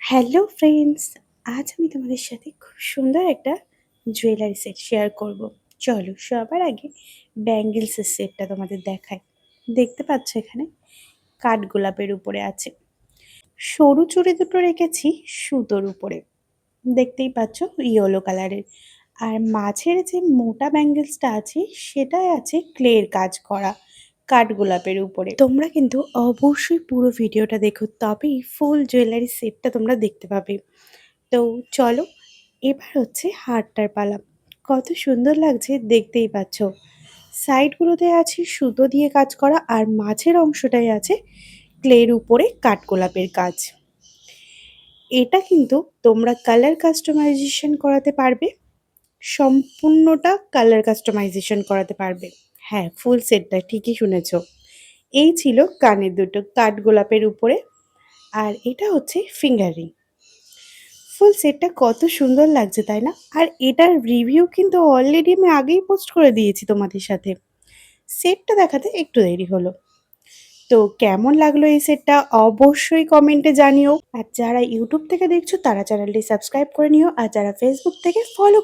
Hello friends, আজ আমি তোমাদের সাথে খুব সুন্দর একটা জুয়েলারি সেট শেয়ার করব। চলো সবার আগে ব্যাঙ্গেলসের সেটটা তোমাদের দেখাই। দেখতে পাচ্ছ এখানে কাঠগোলাপের উপরে আছে, সরু চুড়ি দুটো রেখেছি সুতোর উপরে, দেখতেই পাচ্ছ ইয়েলো কালারের। আর মাঝের যে মোটা ব্যাঙ্গেলসটা আছে সেটাই আছে ক্লের কাজ করা কাঠগোলাপের উপরে। তোমরা কিন্তু অবশ্যই পুরো ভিডিওটা দেখো, তবেই ফুল জুয়েলারি সেটটা তোমরা দেখতে পাবে। তো চলো, এবার হচ্ছে হারটার পালা। কত সুন্দর লাগছে দেখতেই পাচ্ছ। সাইডগুলোতে আছে সুতো দিয়ে কাজ করা, আর মাঝের অংশটাই আছে ক্লের উপরে কাঠগোলাপের কাজ। এটা কিন্তু তোমরা কালার কাস্টমাইজেশন করাতে পারবে, সম্পূর্ণটা কালার কাস্টমাইজেশন করাতে পারবে। হ্যাঁ, ফুল সেটটা ঠিকই শুনেছ। এই ছিল কানের দুটো কাঠগোলাপের উপরে, আর এটা হচ্ছে ফিঙ্গার রিং। ফুল সেটটা কত সুন্দর লাগছে তাই না? আর এটার রিভিউ কিন্তু অলরেডি আমি আগেই পোস্ট করে দিয়েছি তোমাদের সাথে। সেটটা দেখাতে একটু দেরি হলো। তো কেমন লাগলো এই সেটটা অবশ্যই কমেন্টে জানিও। আর যারা ইউটিউব থেকে দেখছো তারা চ্যানেলটি সাবস্ক্রাইব করে নিও, আর যারা ফেসবুক থেকে ফলো